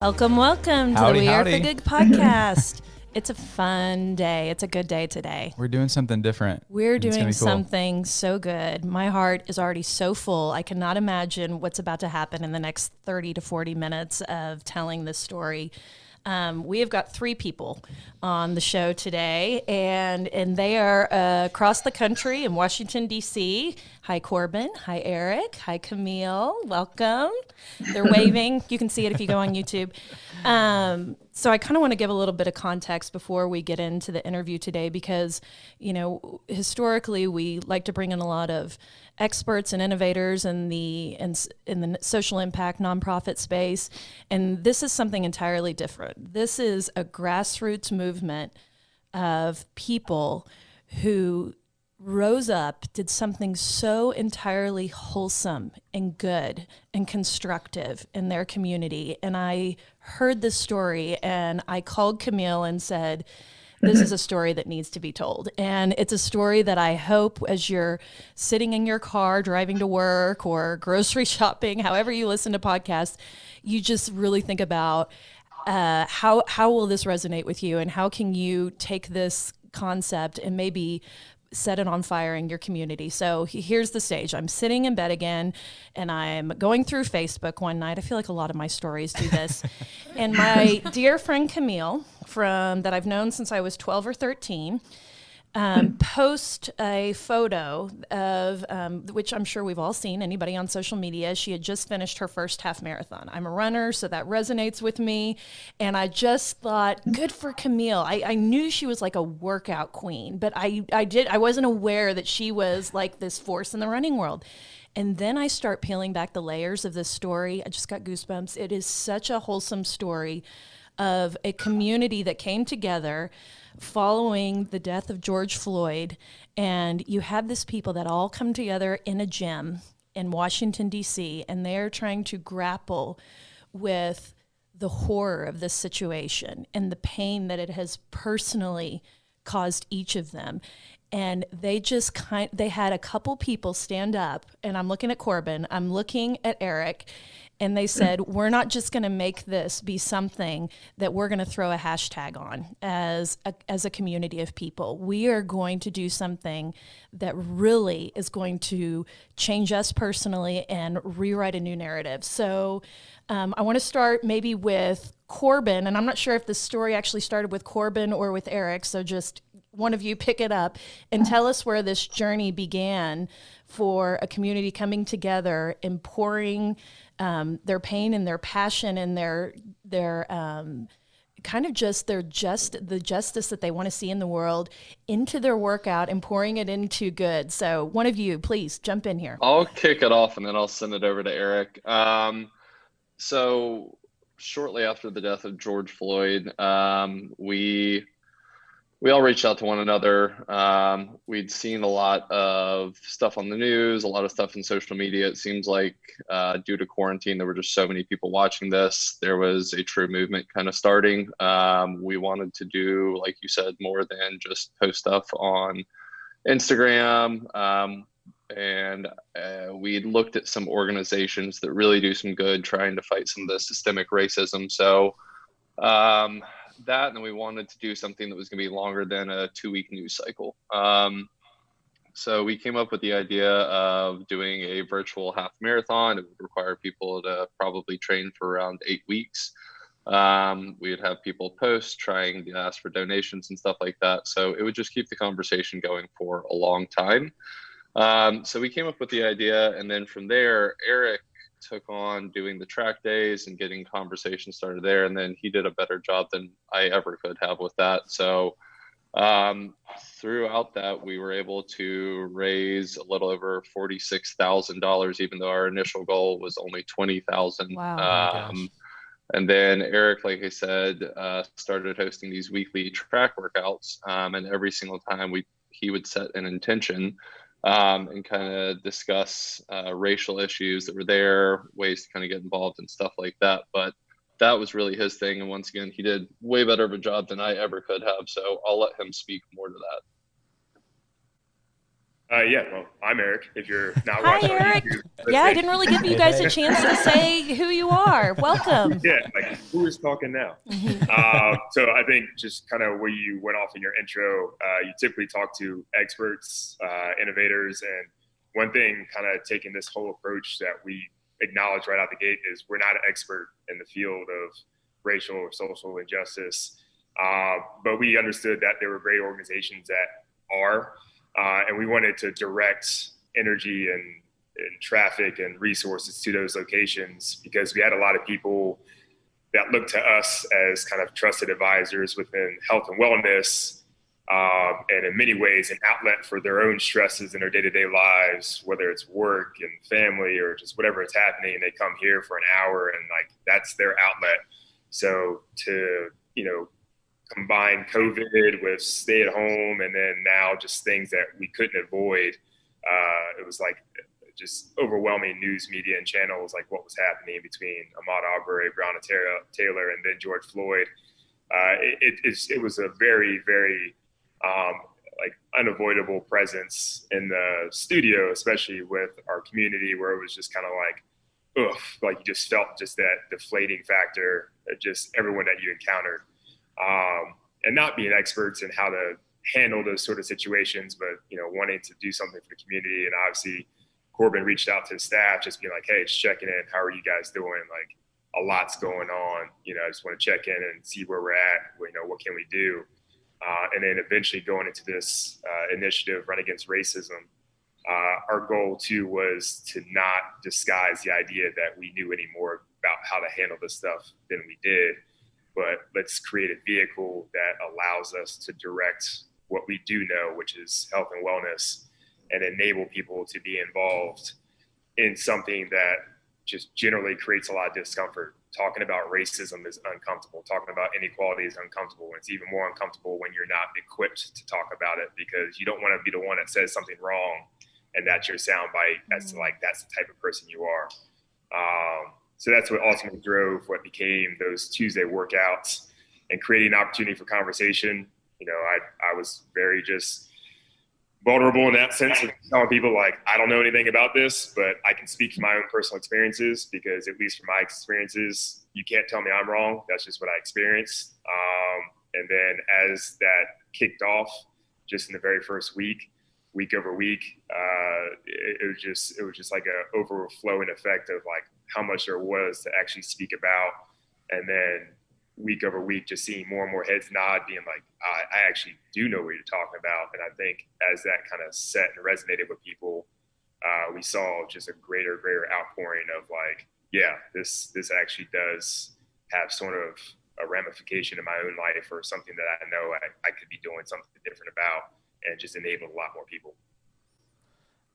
Welcome to Howdy, the We Are howdy. for Good podcast. It's a fun day. It's a good day today. We're doing something different. We're It's gonna doing be cool. something so good. My heart is already so full. I cannot imagine what's about to happen in the next 30 to 40 minutes of telling this story. We have got three people on the show today, and they are across the country in Washington, D.C. Hi, Corbin. Hi, Eric. Hi, Kamille. Welcome. They're waving. You can see it if you go on YouTube. So I kind of want to give a little bit of context before we get into the interview today, because, you know, historically we like to bring in a lot of experts and innovators in the social impact nonprofit space, and this is something entirely different. This is a grassroots movement of people who rose up, did something so entirely wholesome and good and constructive in their community. And I heard this story and I called Kamille and said, this is a story that needs to be told. And it's a story that I hope, as you're sitting in your car, driving to work or grocery shopping, however you listen to podcasts, you just really think about how will this resonate with you, and how can you take this concept and maybe set it on fire in your community. So here's the stage. I'm sitting in bed again, and I'm going through Facebook one night. I feel like a lot of my stories do this. And my dear friend Kamille, that I've known since I was 12 or 13, post a photo of, which I'm sure we've all seen, anybody on social media. She had just finished her first half marathon. I'm a runner, so that resonates with me. And I just thought, good for Kamille. I knew she was like a workout queen, but I wasn't aware that she was like this force in the running world. And then I start peeling back the layers of this story. I just got goosebumps. It is such a wholesome story of a community that came together following the death of George Floyd. And you have this people that all come together in a gym in Washington, D.C., and they're trying to grapple with the horror of this situation and the pain that it has personally caused each of them. And they had a couple people stand up, and I'm looking at Corbin, I'm looking at Eric, and they said, we're not just going to make this be something that we're going to throw a hashtag on as a community of people. We are going to do something that really is going to change us personally and rewrite a new narrative. So I want to start maybe with Corbin, and I'm not sure if the story actually started with Corbin or with Eric, so just one of you pick it up and tell us where this journey began for a community coming together and pouring their pain and their passion and their kind of just the justice that they want to see in the world into their workout and pouring it into good. So one of you, please jump in here. I'll kick it off and then I'll send it over to Eric. So shortly after the death of George Floyd, we all reached out to one another. We'd seen a lot of stuff on the news, a lot of stuff in social media. It seems like due to quarantine, there were just so many people watching this. There was a true movement kind of starting. We wanted to do, like you said, more than just post stuff on Instagram. And we looked at some organizations that really do some good trying to fight some of the systemic racism. So that, and then we wanted to do something that was going to be longer than a 2-week news cycle. So we came up with the idea of doing a virtual half marathon. It would require people to probably train for around 8 weeks. We would have people post trying to ask for donations and stuff like that. So it would just keep the conversation going for a long time. So we came up with the idea, and then from there, Eric took on doing the track days and getting conversation started there. And then he did a better job than I ever could have with that. So throughout that, we were able to raise a little over $46,000, even though our initial goal was only $20,000. Wow. And then Eric, like I said, started hosting these weekly track workouts. And every single time he would set an intention and kind of discuss racial issues that were there, ways to kind of get involved and stuff like that. But that was really his thing. And once again, he did way better of a job than I ever could have. So I'll let him speak more to that. Yeah, well, I'm Eric. If you're not Hi, watching on Eric. YouTube, Yeah, I didn't really give you guys a chance to say who you are. Welcome. yeah, like who is talking now? So I think just kind of where you went off in your intro, you typically talk to experts, innovators, and one thing kind of taking this whole approach that we acknowledge right out the gate is we're not an expert in the field of racial or social injustice, but we understood that there were great organizations that are, and we wanted to direct energy and traffic and resources to those locations because we had a lot of people that looked to us as kind of trusted advisors within health and wellness, and in many ways an outlet for their own stresses in their day-to-day lives, whether it's work and family or just whatever is happening. They come here for an hour and like that's their outlet. So to, combine COVID with stay at home and then now just things that we couldn't avoid, it was like just overwhelming news media and channels, like what was happening between Ahmaud Arbery, Breonna Taylor, and then George Floyd. It was a very, very like unavoidable presence in the studio, especially with our community, where it was just kind of like, ugh, like you just felt just that deflating factor, just everyone that you encountered, and not being experts in how to handle those sort of situations, but wanting to do something for the community. And obviously Corbin reached out to his staff, just being like, hey, just checking in. How are you guys doing? Like a lot's going on. I just want to check in and see where we're at. What can we do? And then eventually going into this initiative, Run Against Racism, our goal too was to not disguise the idea that we knew any more about how to handle this stuff than we did, but let's create a vehicle that allows us to direct what we do know, which is health and wellness, and enable people to be involved in something that just generally creates a lot of discomfort. Talking about racism is uncomfortable. Talking about inequality is uncomfortable. And it's even more uncomfortable when you're not equipped to talk about it because you don't want to be the one that says something wrong and that's your soundbite. That's that's the type of person you are. So that's what ultimately drove what became those Tuesday workouts and creating an opportunity for conversation. I was very just vulnerable in that sense of telling people like, I don't know anything about this, but I can speak from my own personal experiences because at least from my experiences, you can't tell me I'm wrong. That's just what I experienced. And then as that kicked off just in the very first week over week, it was just like a overflowing effect of like how much there was to actually speak about. And then week over week, just seeing more and more heads nod, being like, I actually do know what you're talking about. And I think as that kind of set and resonated with people, we saw just a greater outpouring of like, yeah, this actually does have sort of a ramification in my own life or something that I know I could be doing something different about and just enable a lot more people.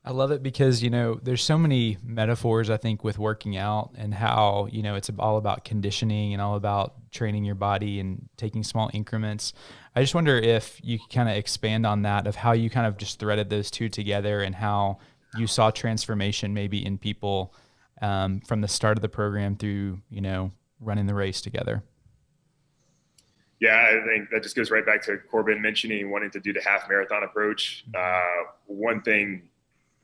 I love it because, there's so many metaphors, I think, with working out and how, it's all about conditioning and all about training your body and taking small increments. I just wonder if you could kind of expand on that, of how you kind of just threaded those two together and how you saw transformation maybe in people from the start of the program through, running the race together. Yeah, I think that just goes right back to Corbin mentioning wanting to do the half marathon approach. One thing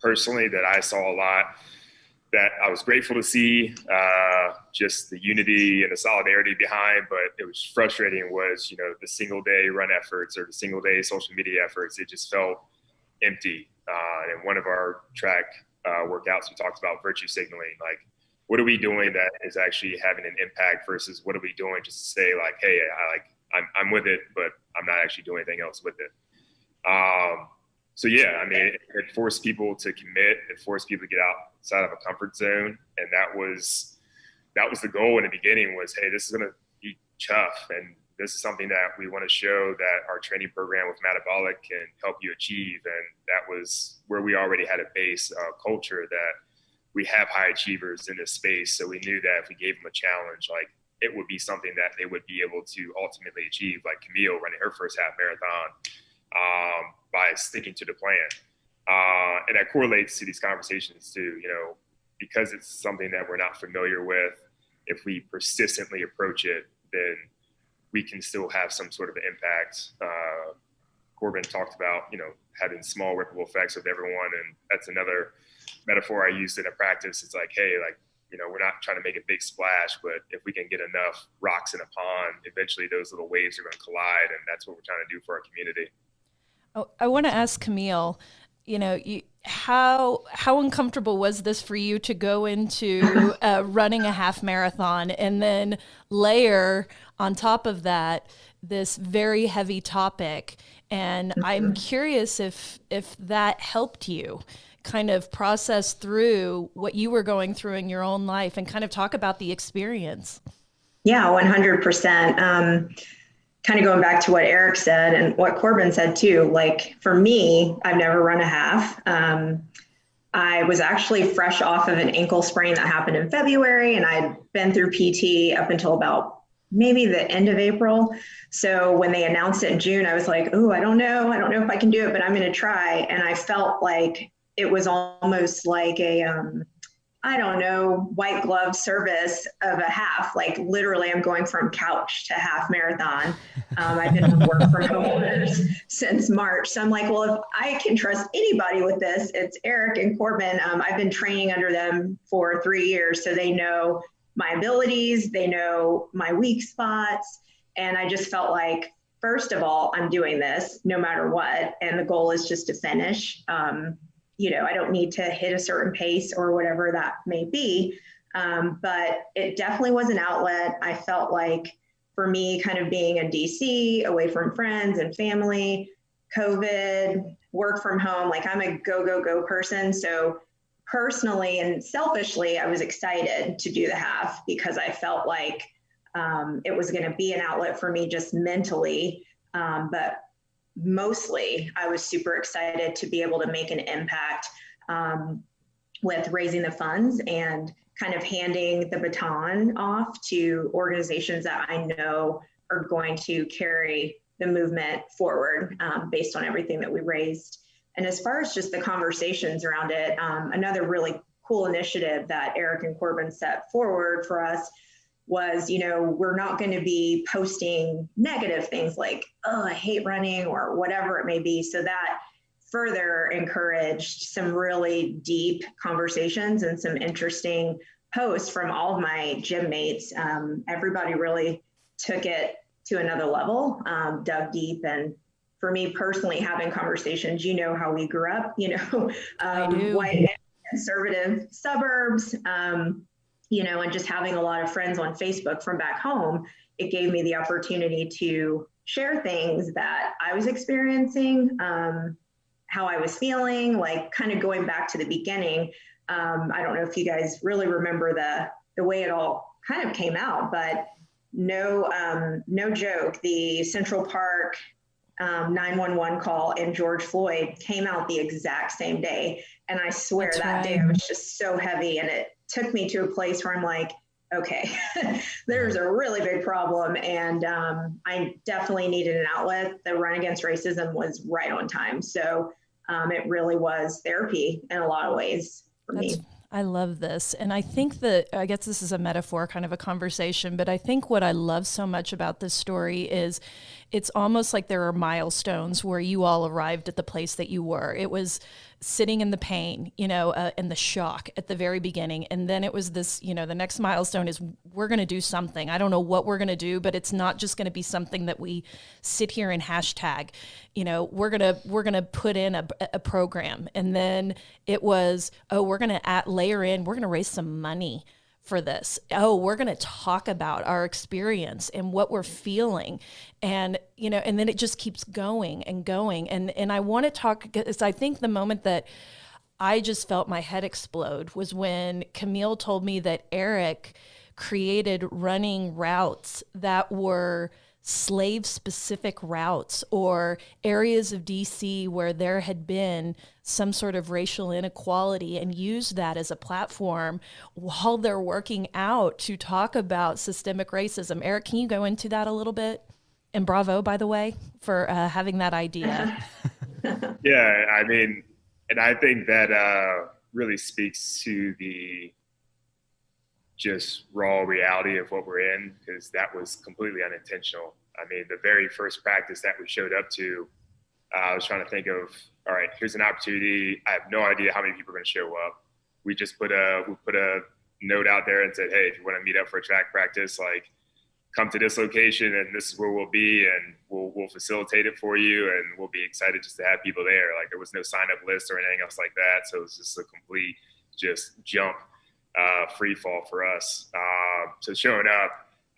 personally that I saw a lot that I was grateful to see, just the unity and the solidarity behind, but it was frustrating was, the single day run efforts or the single day social media efforts. It just felt empty. And one of our track workouts, we talked about virtue signaling, like, what are we doing that is actually having an impact versus what are we doing just to say like, hey, I'm with it, but I'm not actually doing anything else with it. So yeah, I mean, it forced people to commit. It forced people to get outside of a comfort zone, and that was the goal in the beginning. Was, hey, this is going to be tough, and this is something that we want to show that our training program with MADabolic can help you achieve. And that was where we already had a base culture that we have high achievers in this space. So we knew that if we gave them a challenge, like it would be something that they would be able to ultimately achieve, like Kamille running her first half marathon by sticking to the plan. And that correlates to these conversations too, because it's something that we're not familiar with. If we persistently approach it, then we can still have some sort of impact Corbin talked about, having small ripple effects with everyone. And that's another metaphor I used in a practice. It's like, hey, we're not trying to make a big splash, but if we can get enough rocks in a pond, eventually those little waves are going to collide. And that's what we're trying to do for our community. Oh, I want to ask Kamille, how uncomfortable was this for you to go into running a half marathon and then layer on top of that this very heavy topic? And I'm curious if that helped you kind of process through what you were going through in your own life and kind of talk about the experience. Yeah, 100%. Kind of going back to what Eric said and what Corbin said too, like for me, I've never run a half. I was actually fresh off of an ankle sprain that happened in February, and I'd been through PT up until about maybe the end of April. So when they announced it in June, I was like, oh, I don't know if I can do it, but I'm going to try. And I felt like it was almost like a, white glove service of a half. Like literally I'm going from couch to half marathon. I've been on work from home orders since March. So I'm like, well, if I can trust anybody with this, it's Eric and Corbin. I've been training under them for 3 years. So they know my abilities, they know my weak spots. And I just felt like, first of all, I'm doing this no matter what. And the goal is just to finish. I don't need to hit a certain pace or whatever that may be. But it definitely was an outlet. I felt like for me, kind of being in DC, away from friends and family, COVID, work from home, like I'm a go person. So personally and selfishly, I was excited to do the half because I felt like it was going to be an outlet for me just mentally. But mostly I was super excited to be able to make an impact with raising the funds and kind of handing the baton off to organizations that I know are going to carry the movement forward based on everything that we raised. And as far as just the conversations around it, another really cool initiative that Eric and Corbin set forward for us was, we're not going to be posting negative things like, oh, I hate running or whatever it may be. So that further encouraged some really deep conversations and some interesting posts from all of my gym mates. Everybody really took it to another level, dug deep. And for me personally, having conversations, how we grew up, white conservative suburbs, and just having a lot of friends on Facebook from back home, it gave me the opportunity to share things that I was experiencing, how I was feeling, like kind of going back to the beginning. I don't know if you guys really remember the way it all kind of came out, but no joke, the Central Park 911 call and George Floyd came out the exact same day. And I swear That's that right. day I was just so heavy, and it took me to a place where I'm like, okay, there's a really big problem. And I definitely needed an outlet. The Run Against Racism was right on time. So it really was therapy in a lot of ways for me. I love this. And I think I guess this is a metaphor, kind of a conversation, but I think what I love so much about this story is it's almost like there are milestones where you all arrived at the place that you were. It was sitting in the pain, and the shock at the very beginning. And then it was this, the next milestone is we're going to do something. I don't know what we're going to do, but it's not just going to be something that we sit here and hashtag. We're going to put in a program. And then it was, we're going to layer in, we're going to raise some money for this. We're going to talk about our experience and what we're feeling. And, and then it just keeps going and going. And I want to talk, because I think the moment that I just felt my head explode was when Kamille told me that Eric created running routes that were slave specific routes or areas of DC where there had been some sort of racial inequality, and used that as a platform while they're working out to talk about systemic racism. Eric, can you go into that a little bit? And bravo, by the way, for having that idea. Yeah, and I think that really speaks to the just raw reality of what we're in, because that was completely unintentional. The very first practice that we showed up to, I was trying to think of, all right, here's an opportunity. I have no idea how many people are going to show up. We just put a note out there and said, hey, if you want to meet up for a track practice, like, come to this location and this is where we'll be, and we'll facilitate it for you, and we'll be excited just to have people there. Like, there was no sign up list or anything else like that. So it was just a complete just jump, free fall for us. So showing up,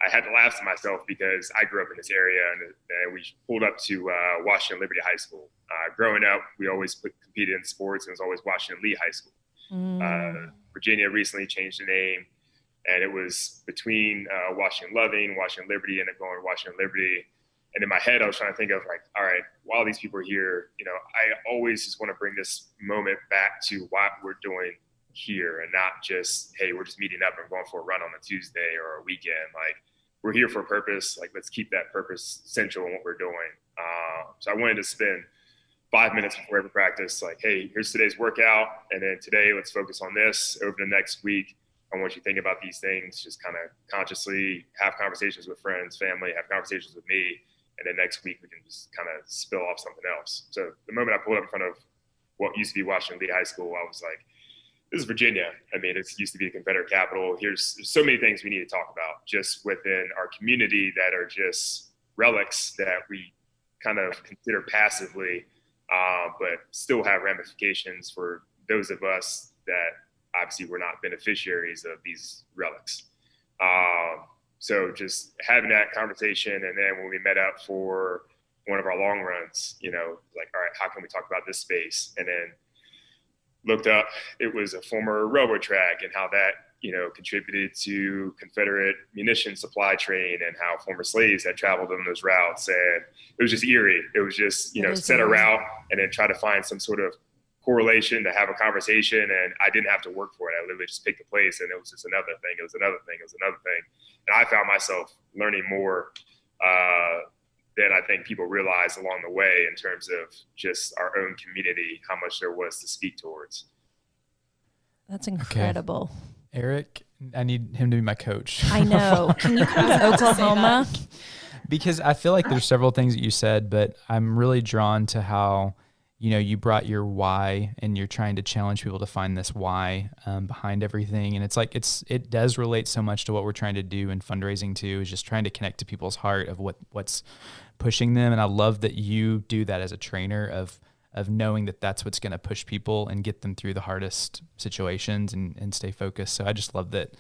I had to laugh to myself because I grew up in this area, and we pulled up to Washington Liberty High School. Growing up, we always competed in sports, and it was always Washington Lee High School. Virginia recently changed the name, and it was between Washington Loving, Washington Liberty, and going to Washington Liberty. And in my head, I was trying to think of, like, all right, while these people are here, I always just want to bring this moment back to what we're doing here, and not just, hey, we're just meeting up and going for a run on a Tuesday or a weekend. Like, we're here for a purpose. Like, let's keep that purpose central in what we're doing. So I wanted to spend 5 minutes before every practice, like, hey, here's today's workout, and then today let's focus on this. Over the next week, I want you to think about these things, just kind of consciously have conversations with friends, family, have conversations with me, and then next week we can just kind of spill off something else. So the moment I pulled up in front of what used to be Washington Lee High School, I was like, this is Virginia. I mean, it used to be the Confederate capital. There's so many things we need to talk about just within our community that are just relics that we kind of consider passively, but still have ramifications for those of us that obviously we're not beneficiaries of these relics. So just having that conversation, and then when we met up for one of our long runs, like, all right, how can we talk about this space? And then looked up, it was a former railroad track, and how that, contributed to Confederate munition supply train, and how former slaves had traveled on those routes. And it was just eerie. It was just, set a route and then try to find some sort of correlation to have a conversation. And I didn't have to work for it. I literally just picked a place, and it was just another thing. It was another thing. It was another thing. And I found myself learning more than I think people realize along the way, in terms of just our own community, how much there was to speak towards. That's incredible. Okay. Eric, I need him to be my coach. I know. Can you come to Oklahoma? Because I feel like there's several things that you said, but I'm really drawn to how, you brought your why, and you're trying to challenge people to find this why behind everything. And it's like, it does relate so much to what we're trying to do in fundraising too, is just trying to connect to people's heart of what's pushing them. And I love that you do that as a trainer of knowing that that's what's going to push people and get them through the hardest situations and stay focused. So I just love that.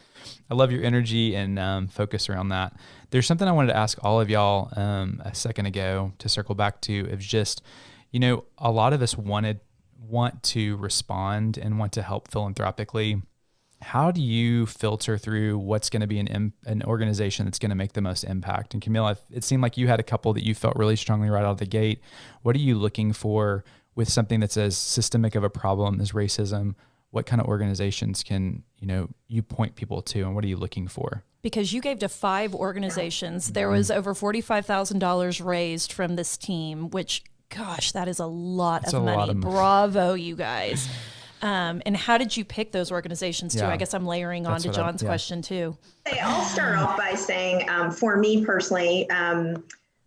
I love your energy and focus around that. There's something I wanted to ask all of y'all a second ago to circle back to, of just, a lot of us want to respond and want to help philanthropically. How do you filter through what's going to be an organization that's going to make the most impact? And Kamille, it seemed like you had a couple that you felt really strongly right out of the gate. What are you looking for with something that's as systemic of a problem as racism? What kind of organizations can, you point people to, and what are you looking for? Because you gave to 5 organizations. There was over $45,000 raised from this team, which, gosh, that is a lot of money. Bravo, you guys. And how did you pick those organizations too? Yeah. I guess I'm layering on to John's question too. I'll start off by saying, for me personally,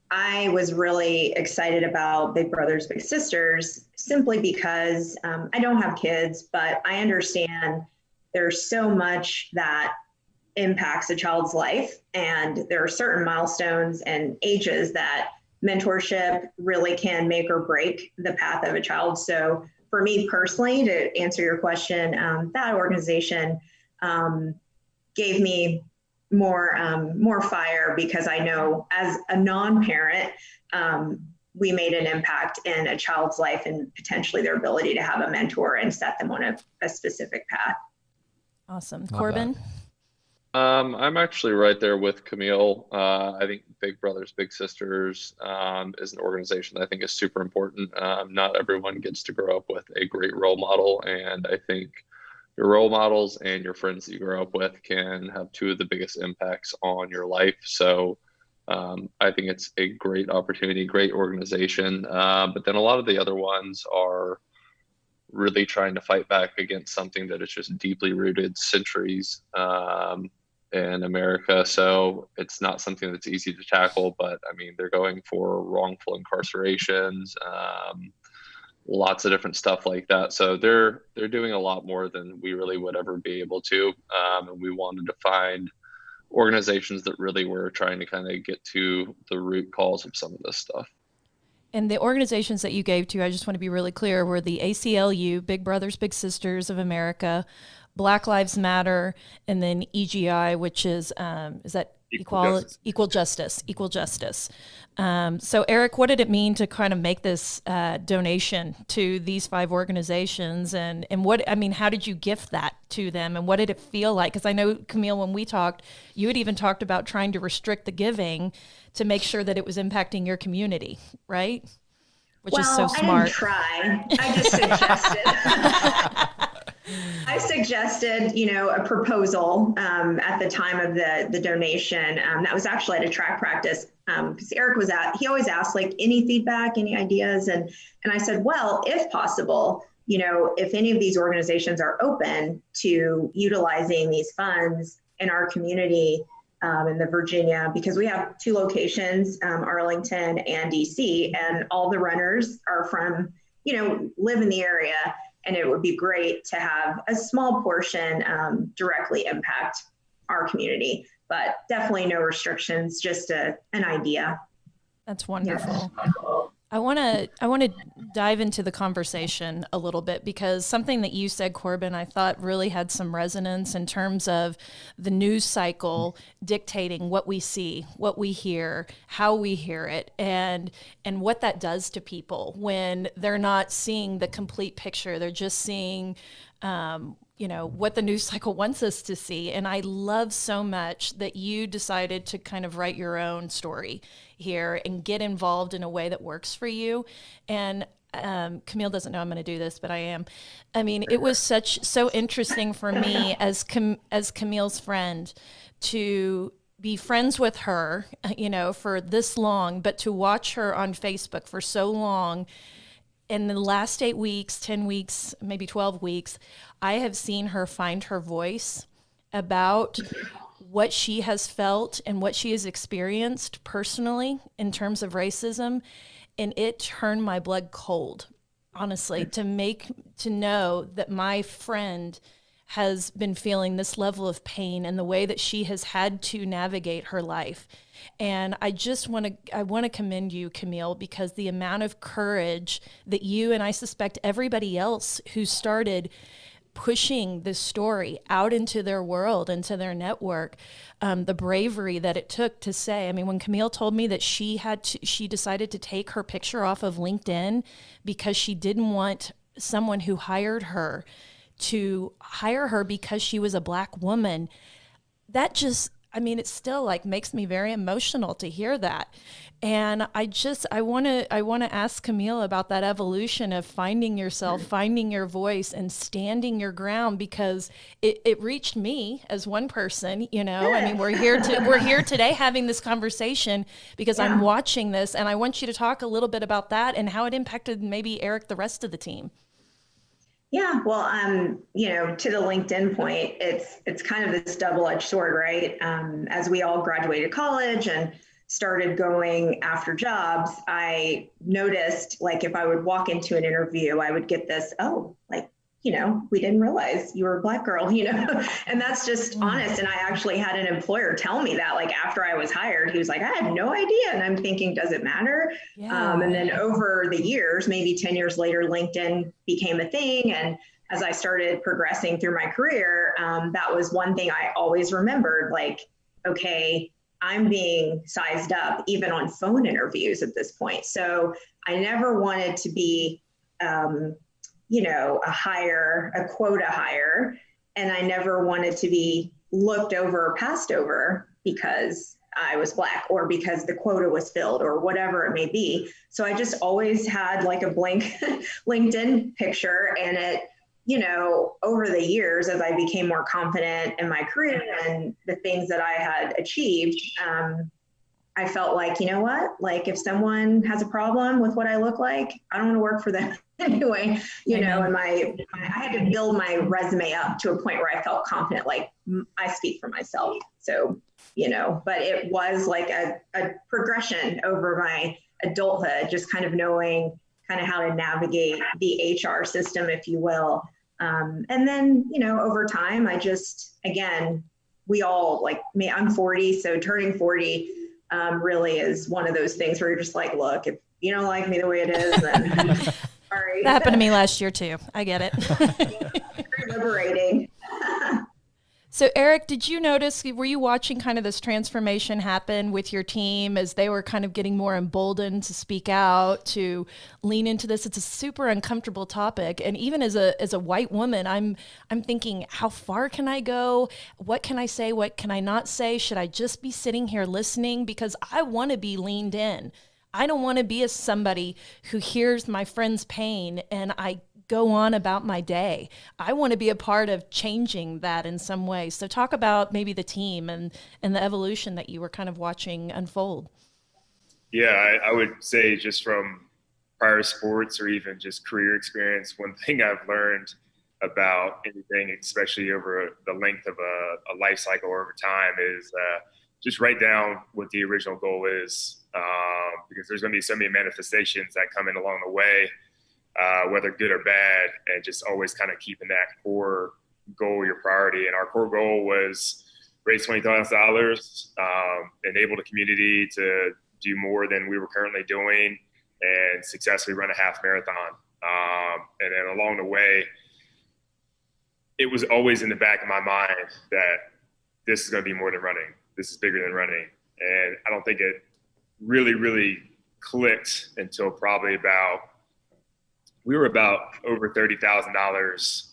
I was really excited about Big Brothers Big Sisters, simply because I don't have kids, but I understand there's so much that impacts a child's life, and there are certain milestones and ages that mentorship really can make or break the path of a child. So for me personally, to answer your question, that organization gave me more fire, because I know as a non-parent, we made an impact in a child's life and potentially their ability to have a mentor and set them on a specific path. Awesome. Corbin? I'm actually right there with Kamille. I think Big Brothers Big Sisters is an organization that I think is super important. Not everyone gets to grow up with a great role model, and I think your role models and your friends that you grow up with can have 2 of the biggest impacts on your life. So I think it's a great opportunity, great organization. But then a lot of the other ones are really trying to fight back against something that is just deeply rooted centuries in America. So it's not something that's easy to tackle, but I mean, they're going for wrongful incarcerations, lots of different stuff like that. So they're doing a lot more than we really would ever be able to. And we wanted to find organizations that really were trying to kind of get to the root cause of some of this stuff. And the organizations that you gave to, I just want to be really clear, were the ACLU, Big Brothers Big Sisters of America, Black Lives Matter, and then EGI, which is that equal justice. So Eric, what did it mean to kind of make this donation to these 5 organizations, and how did you gift that to them, and what did it feel like? Because I know, Kamille, when we talked, you had even talked about trying to restrict the giving to make sure that it was impacting your community, right? Which is so smart. I didn't try. I just suggested. I suggested, a proposal at the time of the donation. That was actually at a track practice because Eric he always asked like any feedback, any ideas. And I said, well, if possible, if any of these organizations are open to utilizing these funds in our community in the Virginia, because we have 2 locations, Arlington and DC, and all the runners are from, live in the area. And it would be great to have a small portion directly impact our community, but definitely no restrictions, just an idea. That's wonderful. Yeah. I want to dive into the conversation a little bit, because something that you said, Corbin, I thought really had some resonance in terms of the news cycle dictating what we see, what we hear, how we hear it, and what that does to people when they're not seeing the complete picture. They're just seeing what the news cycle wants us to see. And I love so much that you decided to kind of write your own story here and get involved in a way that works for you. And Kamille doesn't know I'm going to do this, but I am. I mean, it was so interesting for me as Kamille's friend to be friends with her, for this long, but to watch her on Facebook for so long. In the last 8 weeks, 10 weeks, maybe 12 weeks, I have seen her find her voice about what she has felt and what she has experienced personally in terms of racism. And it turned my blood cold, honestly, to know that my friend has been feeling this level of pain and the way that she has had to navigate her life. And I want to commend you, Kamille, because the amount of courage that you, and I suspect everybody else who started pushing this story out into their world, into their network, the bravery that it took to say, when Kamille told me that she decided to take her picture off of LinkedIn because she didn't want someone who hired her to hire her because she was a Black woman, that just, it still makes me very emotional to hear that. And I want to ask Kamille about that evolution of finding yourself, finding your voice, and standing your ground, because it reached me as one person. We're here today having this conversation because I'm watching this, and I want you to talk a little bit about that and how it impacted maybe Eric, the rest of the team. Yeah, well, to the LinkedIn point, it's kind of this double-edged sword, right? As we all graduated college and started going after jobs, I noticed, if I would walk into an interview, I would get this, we didn't realize you were a Black girl, and that's just honest. And I actually had an employer tell me that, after I was hired, he was like, I had no idea. And I'm thinking, does it matter? Yeah. And then over the years, maybe 10 years later, LinkedIn became a thing. And as I started progressing through my career, that was one thing I always remembered, okay, I'm being sized up even on phone interviews at this point. So I never wanted to be, a quota hire. And I never wanted to be looked over or passed over because I was Black or because the quota was filled or whatever it may be. So I just always had a blank LinkedIn picture. And it, over the years, as I became more confident in my career and the things that I had achieved, I felt like, you know what, like if someone has a problem with what I look like, I don't want to work for them anyway, you know, and I had to build my resume up to a point where I felt confident, like I speak for myself. So, you know, but it was like a progression over my adulthood, just kind of knowing kind of how to navigate the HR system, if you will. And then, you know, over time, I just, again, we all like me, I'm 40, so turning 40 really is one of those things where you're just like, look, if you don't like me the way it is, then sorry. That happened to me last year too. I get it. Very liberating. So Eric, did you notice, were you watching kind of this transformation happen with your team as they were kind of getting more emboldened to speak out, to lean into this? It's a super uncomfortable topic. And even as a white woman, I'm thinking, how far can I go? What can I say? What can I not say? Should I just be sitting here listening? Because I want to be leaned in. I don't want to be somebody who hears my friend's pain and I go on about my day. I want to be a part of changing that in some way. So talk about maybe the team and the evolution that you were kind of watching unfold. Yeah, I would say just from prior sports or even just career experience, one thing I've learned about anything, especially over the length of a life cycle or over time, is just write down what the original goal is, because there's going to be so many manifestations that come in along the way, whether good or bad, and just always kind of keeping that core goal your priority. And our core goal was raise $20,000, enable the community to do more than we were currently doing, and successfully run a half marathon. And then along the way, it was always in the back of my mind that this is going to be more than running. This is bigger than running. And I don't think it really clicked until probably we were about over $30,000.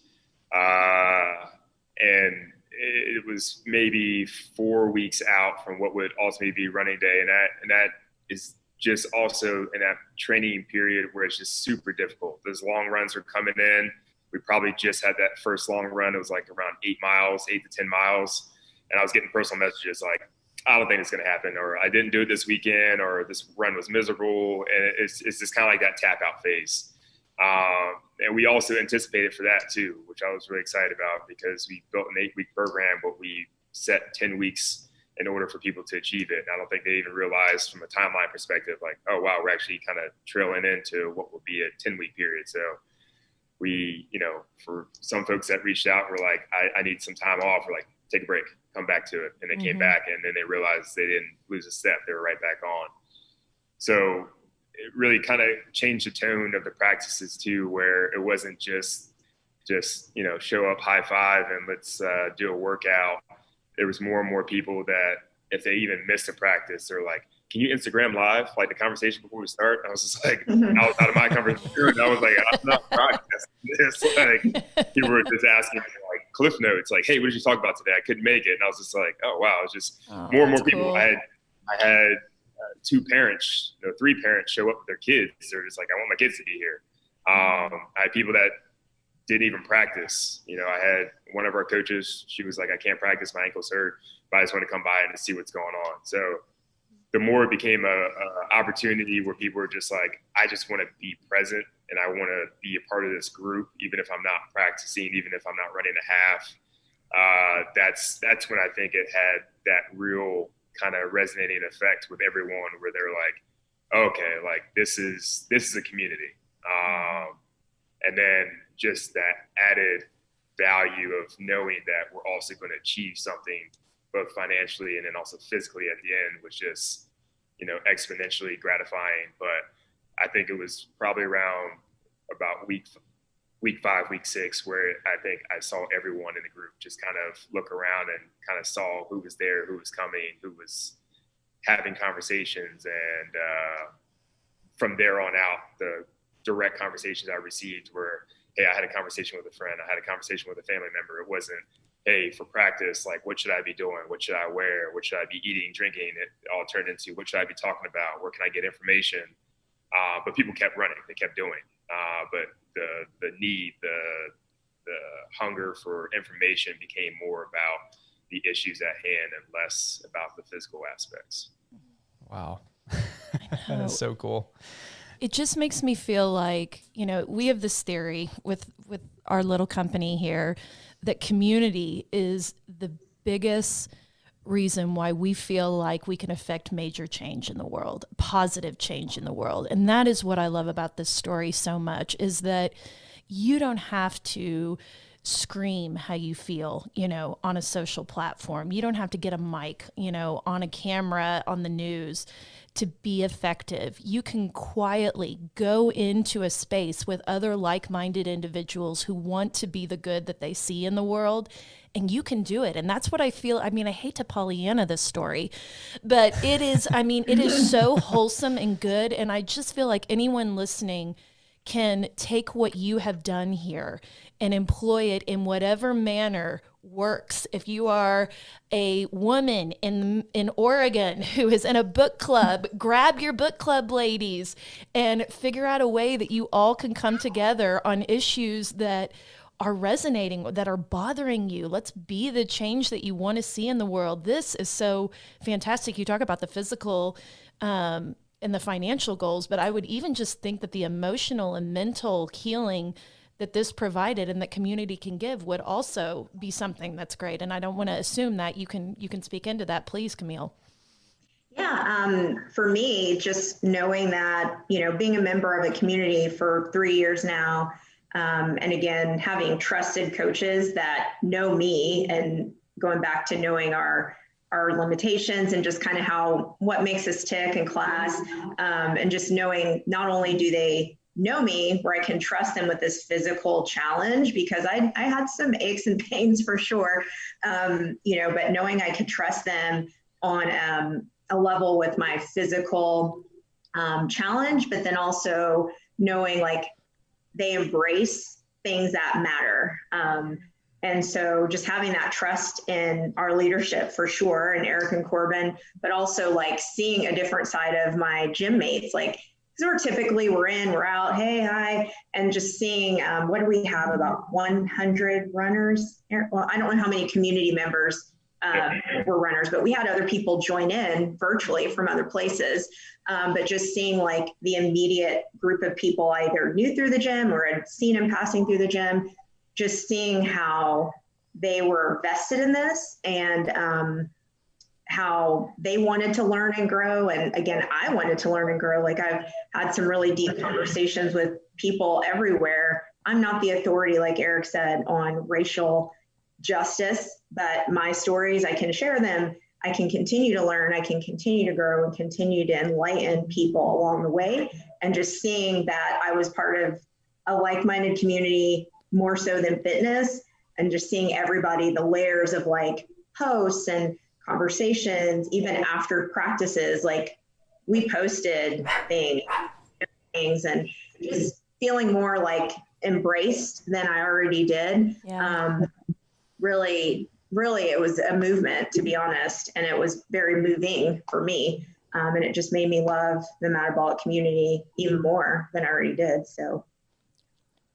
And it was maybe 4 weeks out from what would ultimately be running day. And that is just also in that training period where it's just super difficult. Those long runs are coming in. We probably just had that first long run. It was like around 8 to 10 miles. And I was getting personal messages like, I don't think it's going to happen, or I didn't do it this weekend, or this run was miserable. And it's just kind of like that tap out phase. And we also anticipated for that too, which I was really excited about, because we built an 8-week program, but we set 10 weeks in order for people to achieve it. And I don't think they even realized from a timeline perspective, like, oh, wow, we're actually kind of trailing into what would be a 10-week period. So we, you know, for some folks that reached out, were like, I need some time off. We're like, take a break, come back to it. And they came back, and then they realized they didn't lose a step. They were right back on. So it really kind of changed the tone of the practices too, where it wasn't just, you know, show up, high five, and let's do a workout. There was more and more people that if they even missed a practice, they're like, can you Instagram live? Like the conversation before we start, I was just like, I was out of my comfort zone. I was like, I'm not practicing this. Like people were just asking me like cliff notes, like, hey, what did you talk about today? I couldn't make it. And I was just like, oh, wow. It was just more and more people. Cool. I had 2 parents, 3 parents show up with their kids. They're just like, I want my kids to be here. I had people that didn't even practice. You know, I had one of our coaches, she was like, I can't practice, my ankle's hurt, but I just want to come by and see what's going on. So the more it became a opportunity where people were just like, I just want to be present and I want to be a part of this group, even if I'm not practicing, even if I'm not running a half. That's when I think it had that real kind of resonating effect with everyone, where they're like, okay, like this is a community. And then just that added value of knowing that we're also going to achieve something both financially and then also physically at the end was just, you know, exponentially gratifying. But I think it was probably around about week 5, week 6, where I think I saw everyone in the group just kind of look around and kind of saw who was there, who was coming, who was having conversations. And from there on out, the direct conversations I received were, hey, I had a conversation with a friend. I had a conversation with a family member. It wasn't, hey, for practice, like, what should I be doing? What should I wear? What should I be eating, drinking? It all turned into, what should I be talking about? Where can I get information? But people kept running. They kept doing. But the need, the hunger for information became more about the issues at hand and less about the physical aspects. Wow. That is so cool. It just makes me feel like, we have this theory with our little company here that community is the biggest reason why we feel like we can affect major change in the world, positive change in the world. And that is what I love about this story so much, is that you don't have to scream how you feel, on a social platform. You don't have to get a mic, on a camera, on the news to be effective. You can quietly go into a space with other like-minded individuals who want to be the good that they see in the world, and you can do it. And that's what I feel. I mean, I hate to Pollyanna this story, but it is so wholesome and good. And I just feel like anyone listening can take what you have done here and employ it in whatever manner works. If you are a woman in Oregon who is in a book club, grab your book club ladies and figure out a way that you all can come together on issues that are resonating, that are bothering you. Let's be the change that you want to see in the world. This is so fantastic. You talk about the physical and the financial goals, but I would even just think that the emotional and mental healing that this provided and that community can give would also be something that's great. And I don't want to assume that. You can speak into that, please, Kamille. Yeah, for me, just knowing that, being a member of a community for 3 years now, and again, having trusted coaches that know me, and going back to knowing our limitations and just kind of what makes us tick in class, and just knowing not only do they know me, where I can trust them with this physical challenge, because I had some aches and pains for sure, but knowing I could trust them on a level with my physical challenge, but then also knowing like they embrace things that matter. And so just having that trust in our leadership for sure, and Eric and Corbin, but also like seeing a different side of my gym mates, like, because we're in, we're out, hey, hi, and just seeing, what do we have, about 100 runners? Well, I don't know how many community members were runners, but we had other people join in virtually from other places. But just seeing like the immediate group of people I either knew through the gym or had seen them passing through the gym, just seeing how they were vested in this, and how they wanted to learn and grow. And again, I wanted to learn and grow. Like, I've had some really deep conversations with people everywhere. I'm not the authority, like Eric said, on racial justice, but my stories, I can share them. I can continue to learn. I can continue to grow and continue to enlighten people along the way. And just seeing that I was part of a like-minded community, more so than fitness, and just seeing everybody, the layers of like posts and conversations, even after practices, like we posted things and just feeling more like embraced than I already did. Yeah. Really, it was a movement, to be honest. And it was very moving for me. And it just made me love the MADabolic community even more than I already did. So.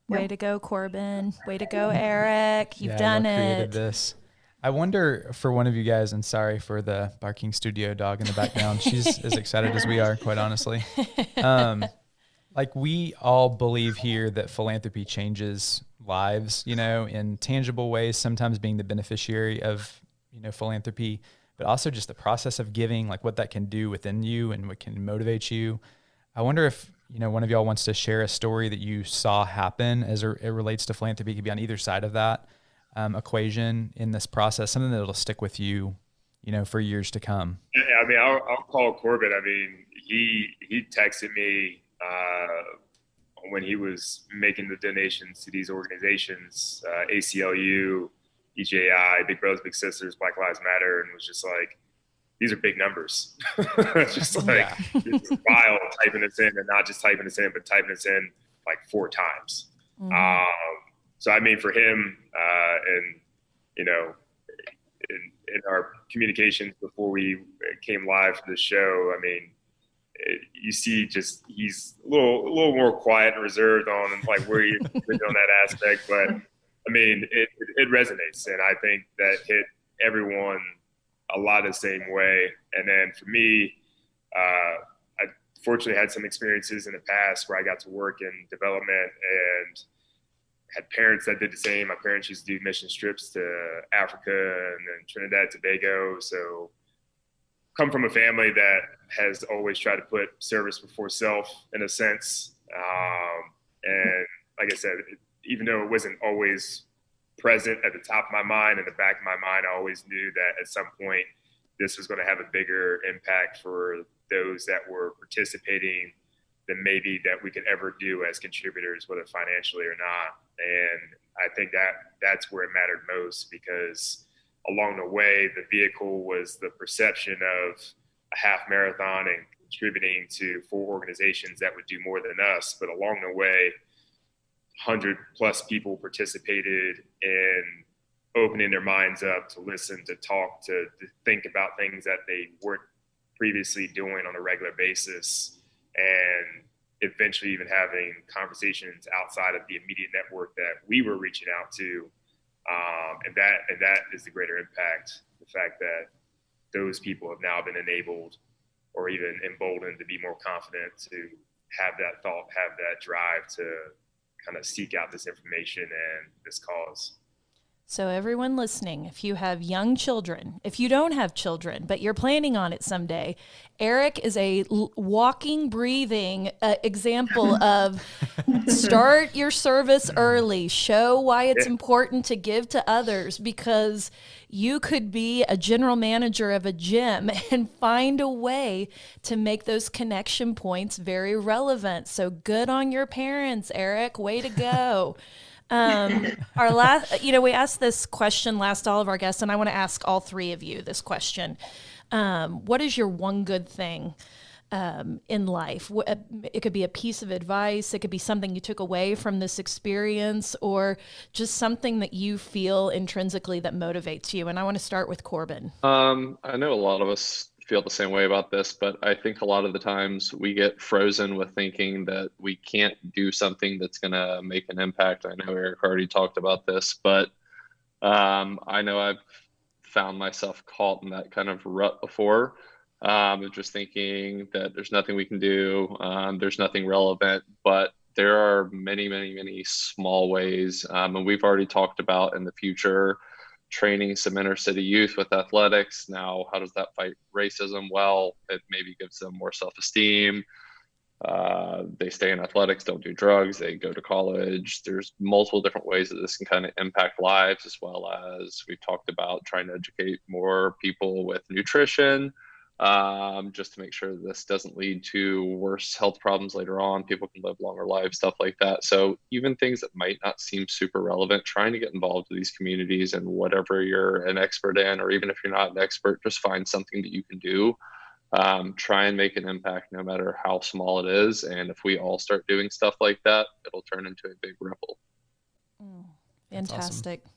Way to go, Corbin. Way to go, Eric. You've done it. Created this. I wonder, for one of you guys, and sorry for the barking studio dog in the background. She's as excited as we are, quite honestly. Like, we all believe here that philanthropy changes lives, in tangible ways, sometimes being the beneficiary of, philanthropy, but also just the process of giving, like what that can do within you and what can motivate you. I wonder if, one of y'all wants to share a story that you saw happen as it relates to philanthropy. It could be on either side of that equation in this process, something that'll stick with you, for years to come. Yeah, I mean, I'll call Corbin. I mean, he texted me when he was making the donations to these organizations, ACLU, EJI, Big Brothers Big Sisters, Black Lives Matter, and was just like, these are big numbers. It's just like, it's wild typing this in, and not just typing this in, but typing this in like 4 times. Mm-hmm. So I mean, for him, and in our communications before we came live for the show, I mean, you see, just he's a little more quiet and reserved on like where he's been on that aspect, but I mean, it resonates, and I think that hit everyone a lot of the same way. And then for me, I fortunately had some experiences in the past where I got to work in development and had parents that did the same. My parents used to do mission trips to Africa and then Trinidad, Tobago. So come from a family that has always tried to put service before self in a sense. And like I said, even though it wasn't always present at the top of my mind, in the back of my mind, I always knew that at some point this was going to have a bigger impact for those that were participating than maybe that we could ever do as contributors, whether financially or not. And I think that that's where it mattered most, because along the way, the vehicle was the perception of a half marathon and contributing to 4 organizations that would do more than us. But along the way, 100+ people participated in opening their minds up to listen, to talk, to think about things that they weren't previously doing on a regular basis, and eventually even having conversations outside of the immediate network that we were reaching out to. And that is the greater impact, the fact that those people have now been enabled or even emboldened to be more confident, to have that thought, have that drive to kind of seek out this information and this cause. So everyone listening, if you have young children, if you don't have children, but you're planning on it someday, Eric is a walking, breathing example of start your service early, show why it's important to give to others, because you could be a general manager of a gym and find a way to make those connection points very relevant. So good on your parents, Eric. Way to go. Our last, we asked this question last, all of our guests, and I want to ask all 3 of you this question. What is your one good thing in life? It could be a piece of advice. It could be something you took away from this experience, or just something that you feel intrinsically that motivates you. And I want to start with Corbin. I know a lot of us feel the same way about this, but I think a lot of the times we get frozen with thinking that we can't do something that's going to make an impact. I know Eric already talked about this, but I know I've found myself caught in that kind of rut before, of just thinking that there's nothing we can do, there's nothing relevant, but there are many, many, many small ways, and we've already talked about in the future training some inner city youth with athletics. Now, how does that fight racism? Well, it maybe gives them more self-esteem. They stay in athletics, don't do drugs, they go to college. There's multiple different ways that this can kind of impact lives, as well as we've talked about trying to educate more people with nutrition, just to make sure that this doesn't lead to worse health problems later on. People can live longer lives, stuff like that. So even things that might not seem super relevant, trying to get involved with these communities, and whatever you're an expert in, or even if you're not an expert, just find something that you can do. Try and make an impact no matter how small it is. And if we all start doing stuff like that, it'll turn into a big ripple. Fantastic. Awesome.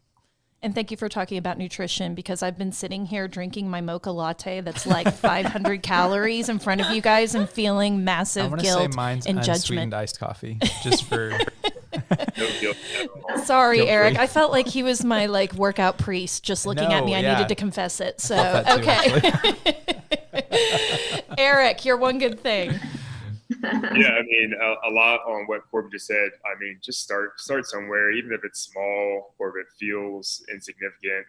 And thank you for talking about nutrition, because I've been sitting here drinking my mocha latte that's like 500 calories in front of you guys and feeling massive guilt and judgment. Unsweetened iced coffee, just for No guilt at all. Sorry, Guilt-free. Eric. I felt like he was my workout priest just looking at me. I needed to confess it. So, okay. Eric, your one good thing. Yeah, I mean, a lot on what Corbin just said. I mean, just start somewhere, even if it's small or if it feels insignificant.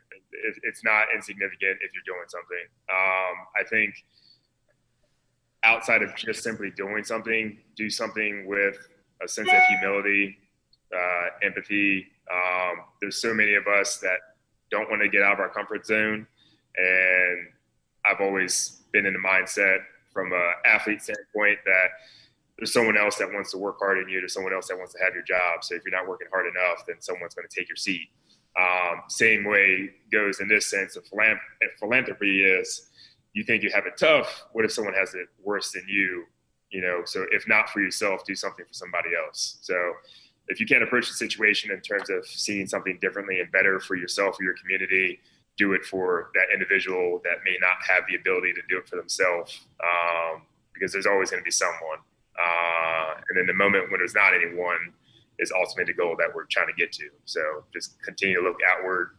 It's not insignificant if you're doing something. I think outside of just simply doing something, do something with a sense of humility, empathy. There's so many of us that don't want to get out of our comfort zone. And I've always been in the mindset from an athlete standpoint that there's someone else that wants to work hard in you. There's someone else that wants to have your job. So if you're not working hard enough, then someone's going to take your seat. Same way goes in this sense of philanthropy is you think you have it tough. What if someone has it worse than you? So if not for yourself, do something for somebody else. So if you can't approach the situation in terms of seeing something differently and better for yourself or your community, do it for that individual that may not have the ability to do it for themselves, because there's always going to be someone. And then the moment when there's not anyone is ultimately the goal that we're trying to get to. So just continue to look outward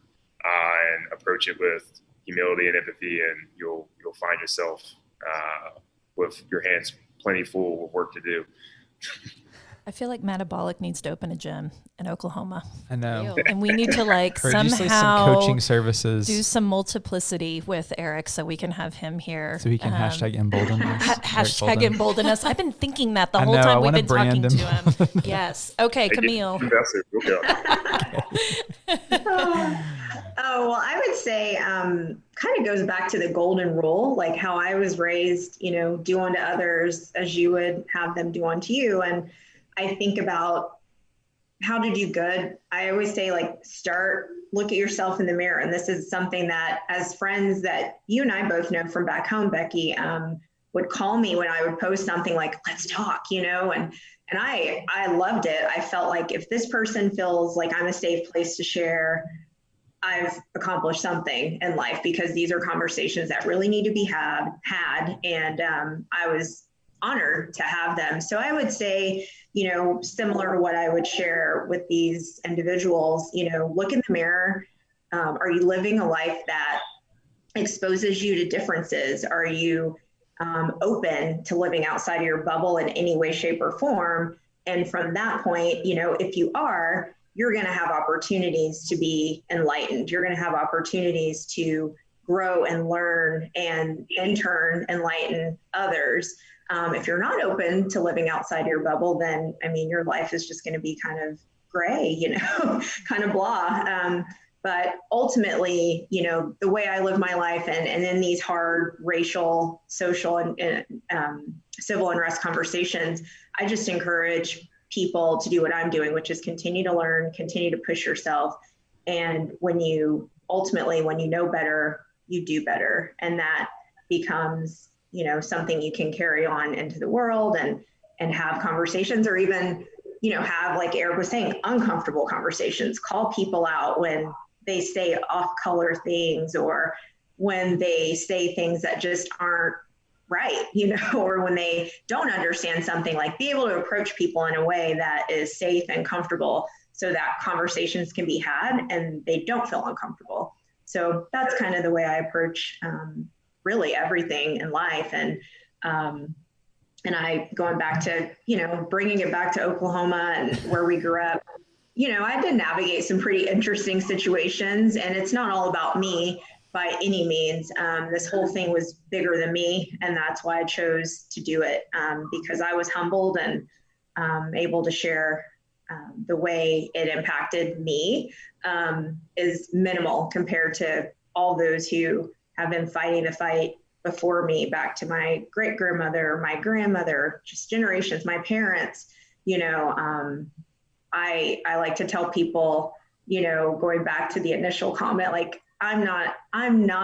and approach it with humility and empathy, and you'll find yourself with your hands plenty full of work to do. I feel like MADabolic needs to open a gym in Oklahoma. I know. And we need to like Or just somehow like some coaching services. do some multiplicity with Eric so we can have him here. So he can hashtag embolden us. Hashtag embolden us. I've been thinking that the whole time we've been talking to him. Yes. Okay, Kamille. Oh, well, I would say kind of goes back to the golden rule, like how I was raised, do unto others as you would have them do unto you. And I think about how to do good. I always say, like, look at yourself in the mirror. And this is something that as friends that you and I both know from back home, Becky, would call me when I would post something like, let's talk, and I loved it. I felt like if this person feels like I'm a safe place to share, I've accomplished something in life, because these are conversations that really need to be had. And I was honored to have them. So I would say, similar to what I would share with these individuals, look in the mirror. Are you living a life that exposes you to differences? Are you open to living outside of your bubble in any way, shape, or form? And from that point, if you are, you're going to have opportunities to be enlightened. You're going to have opportunities to grow and learn, and in turn enlighten others. If you're not open to living outside your bubble, then, your life is just going to be kind of gray, kind of blah. But ultimately, the way I live my life and in these hard racial, social, and civil unrest conversations, I just encourage people to do what I'm doing, which is continue to learn, continue to push yourself. And when you know better, you do better. And that becomes, something you can carry on into the world and have conversations, or even, have, like Eric was saying, uncomfortable conversations. Call people out when they say off-color things, or when they say things that just aren't right, or when they don't understand something. Like, be able to approach people in a way that is safe and comfortable, so that conversations can be had and they don't feel uncomfortable. So that's kind of the way I approach really everything in life. And I, going back to, bringing it back to Oklahoma and where we grew up, I had to navigate some pretty interesting situations, and it's not all about me by any means. This whole thing was bigger than me, and that's why I chose to do it, because I was humbled and able to share the way it impacted me is minimal compared to all those who have been fighting the fight before me, back to my great-grandmother, my grandmother, just generations, my parents. I like to tell people, going back to the initial comment, like, I'm not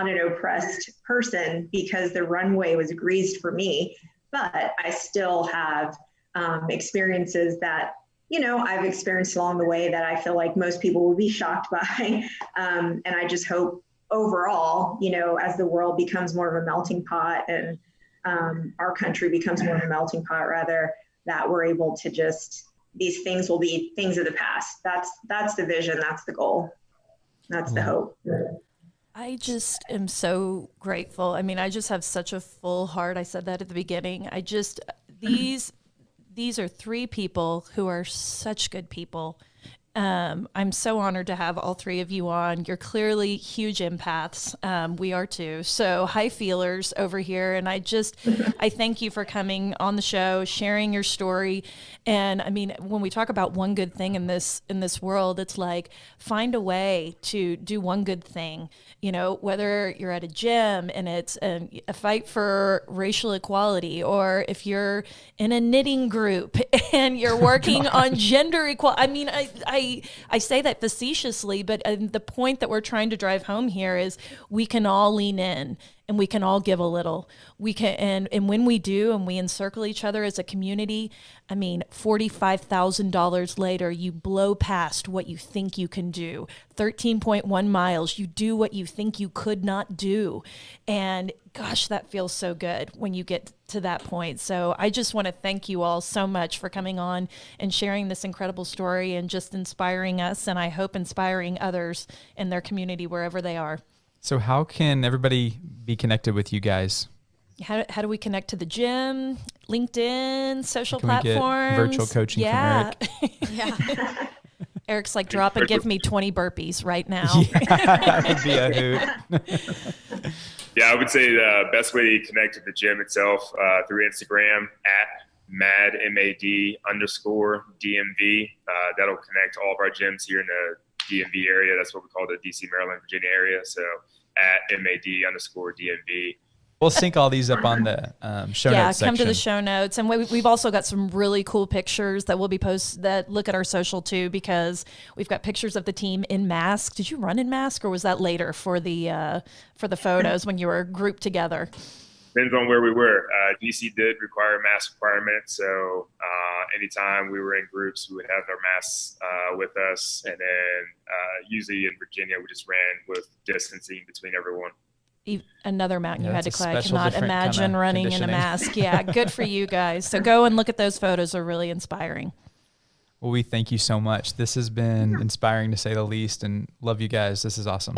an oppressed person because the runway was greased for me, but I still have experiences that, I've experienced along the way that I feel like most people will be shocked by. And I just hope overall, as the world becomes more of a melting pot, and our country becomes more of a melting pot, rather, that we're able to these things will be things of the past. That's the vision. That's the goal. That's the hope. I just am so grateful. I just have such a full heart. I said that at the beginning. These are three people who are such good people. I'm so honored to have all three of you on. You're clearly huge empaths. We are too. So high feelers over here. And I thank you for coming on the show, sharing your story. And when we talk about one good thing in this world, it's like, find a way to do one good thing, whether you're at a gym and it's a fight for racial equality, or if you're in a knitting group and you're working on gender equality. I say that facetiously, but the point that we're trying to drive home here is we can all lean in and we can all give a little. We can, and when we do, and we encircle each other as a community, $45,000 later, you blow past what you think you can do. 13.1 miles, you do what you think you could not do. And gosh, that feels so good when you get to that point. So I just want to thank you all so much for coming on and sharing this incredible story and just inspiring us, and I hope inspiring others in their community wherever they are. So how can everybody be connected with you guys? How do we connect to the gym? LinkedIn, social Can we get platforms, virtual coaching from Eric? Yeah. Eric's like, drop and give me 20 burpees right now. That would be a hoot. Yeah, I would say the best way to connect to the gym itself through Instagram at MAD_DMV. That'll connect all of our gyms here in the DMV area. That's what we call the DC, Maryland, Virginia area. So at MAD_DMV. We'll sync all these up on the show notes section. Yeah, come to the show notes. And we've also got some really cool pictures that will be posted that look at our social too, because we've got pictures of the team in mask. Did you run in mask, or was that later for the photos when you were grouped together? Depends on where we were. DC did require a mask requirement. So anytime we were in groups, we would have our masks with us. And then usually in Virginia, we just ran with distancing between everyone. Another mountain you had to climb. I special, cannot imagine running in a mask. Yeah, good for you guys. So go and look at those photos. They're really inspiring. Well, we thank you so much. This has been inspiring to say the least, and love you guys. This is awesome.